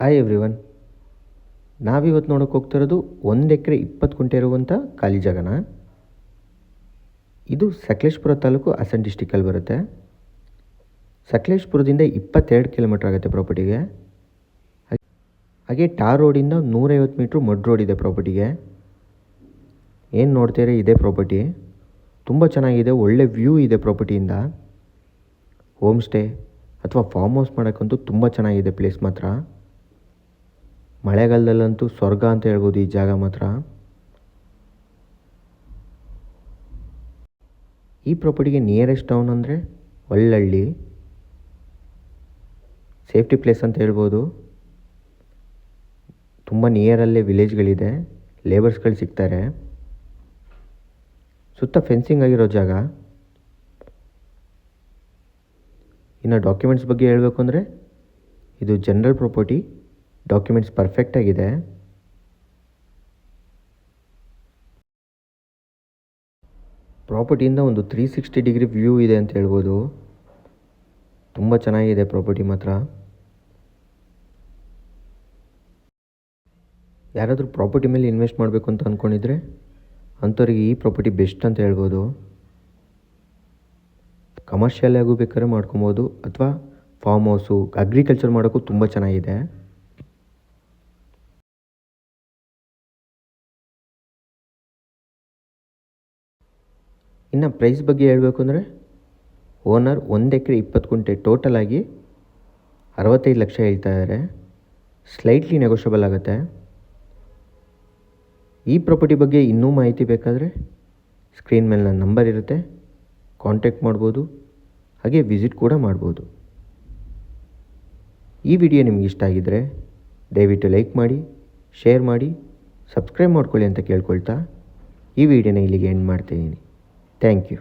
Hi everyone, ನಾವಿವತ್ತು ನೋಡೋಕೆ ಹೋಗ್ತಿರೋದು 1 ಎಕರೆ 20 ಗುಂಟೆ ಇರುವಂಥ ಖಾಲಿ ಜಾಗನ. ಇದು ಸಕಲೇಶಪುರ ತಾಲೂಕು ಹಾಸನ ಡಿಸ್ಟಿಕಲ್ಲಿ ಬರುತ್ತೆ. ಸಕಲೇಶಪುರದಿಂದ 22 ಕಿಲೋಮೀಟ್ರ್ ಆಗುತ್ತೆ ಪ್ರಾಪರ್ಟಿಗೆ. ಹಾಗೆ ಟಾರ್ ರೋಡಿಂದ 150 ಮೀಟ್ರ್ ಮಡ್ ರೋಡ್ ಇದೆ ಪ್ರಾಪರ್ಟಿಗೆ. ಏನು ನೋಡ್ತೀರಾ, ಇದೆ ಪ್ರಾಪರ್ಟಿ ತುಂಬ ಚೆನ್ನಾಗಿದೆ, ಒಳ್ಳೆ ವ್ಯೂ ಇದೆ ಪ್ರಾಪರ್ಟಿಯಿಂದ. ಹೋಮ್ ಸ್ಟೇ ಅಥವಾ ಫಾರ್ಮ್ ಹೌಸ್ ಮಾಡೋಕ್ಕಂತೂ ತುಂಬ ಚೆನ್ನಾಗಿದೆ ಪ್ಲೇಸ್ ಮಾತ್ರ. ಮಳೆಗಾಲದಲ್ಲಂತೂ ಸ್ವರ್ಗ ಅಂತ ಹೇಳ್ಬೋದು ಈ ಜಾಗ ಮಾತ್ರ. ಈ ಪ್ರಾಪರ್ಟಿಗೆ ನಿಯರೆಸ್ಟ್ ಟೌನ್ ಅಂದರೆ ಒಳ್ಳಳ್ಳಿ, ಸೇಫ್ಟಿ ಪ್ಲೇಸ್ ಅಂತ ಹೇಳ್ಬೋದು. ತುಂಬ ನಿಯರಲ್ಲೇ ವಿಲೇಜ್ಗಳಿದೆ, ಲೇಬರ್ಸ್ಗಳು ಸಿಗ್ತಾರೆ. ಸುತ್ತ ಫೆನ್ಸಿಂಗ್ ಆಗಿರೋ ಜಾಗ. ಇನ್ನು ಡಾಕ್ಯುಮೆಂಟ್ಸ್ ಬಗ್ಗೆ ಹೇಳಬೇಕು ಅಂದರೆ ಇದು ಜನರಲ್ ಪ್ರಾಪರ್ಟಿ, ಡಾಕ್ಯುಮೆಂಟ್ಸ್ ಪರ್ಫೆಕ್ಟ್ ಆಗಿದೆ. ಪ್ರಾಪರ್ಟಿಯಿಂದ ಒಂದು 360 ಡಿಗ್ರಿ ವ್ಯೂ ಇದೆ ಅಂತ ಹೇಳ್ಬೋದು. ತುಂಬ ಚೆನ್ನಾಗಿದೆ ಪ್ರಾಪರ್ಟಿ ಮಾತ್ರ. ಯಾರಾದರೂ ಪ್ರಾಪರ್ಟಿ ಮೇಲೆ ಇನ್ವೆಸ್ಟ್ ಮಾಡಬೇಕು ಅಂತ ಅಂದ್ಕೊಂಡಿದ್ರೆ ಅಂಥವ್ರಿಗೆ ಈ ಪ್ರಾಪರ್ಟಿ ಬೆಸ್ಟ್ ಅಂತ ಹೇಳ್ಬೋದು. ಕಮರ್ಷಿಯಲ್ ಆಗು ಬೇಕಾದ್ರೆ ಮಾಡ್ಕೊಬೋದು, ಅಥವಾ ಫಾರ್ಮ್ ಹೌಸು, ಅಗ್ರಿಕಲ್ಚರ್ ಮಾಡೋಕ್ಕೂ ತುಂಬ ಚೆನ್ನಾಗಿದೆ. ಇನ್ನು ಪ್ರೈಸ್ ಬಗ್ಗೆ ಹೇಳಬೇಕು ಅಂದರೆ ಓನರ್ 1 ಎಕರೆ 20 ಗುಂಟೆ ಟೋಟಲ್ ಆಗಿ 65 ಲಕ್ಷ ಹೇಳ್ತಾ ಇದ್ದಾರೆ. ಸ್ಲೈಟ್ಲಿ ನೆಗೋಷಿಯಬಲ್ ಆಗುತ್ತೆ. ಈ ಪ್ರಾಪರ್ಟಿ ಬಗ್ಗೆ ಇನ್ನೂ ಮಾಹಿತಿ ಬೇಕಾದರೆ ಸ್ಕ್ರೀನ್ ಮೇಲೆ ನನ್ನ ನಂಬರ್ ಇರುತ್ತೆ, ಕಾಂಟ್ಯಾಕ್ಟ್ ಮಾಡ್ಬೋದು. ಹಾಗೆ ವಿಸಿಟ್ ಕೂಡ ಮಾಡ್ಬೋದು. ಈ ವಿಡಿಯೋ ನಿಮ್ಗೆ ಇಷ್ಟ ಆಗಿದ್ದರೆ ದಯವಿಟ್ಟು ಲೈಕ್ ಮಾಡಿ, ಶೇರ್ ಮಾಡಿ, ಸಬ್ಸ್ಕ್ರೈಬ್ ಮಾಡ್ಕೊಳ್ಳಿ ಅಂತ ಕೇಳ್ಕೊಳ್ತಾ ಈ ವಿಡಿಯೋನ ಇಲ್ಲಿಗೆ ಎಂಡ್ ಮಾಡ್ತಾಯಿದ್ದೀನಿ. Thank you.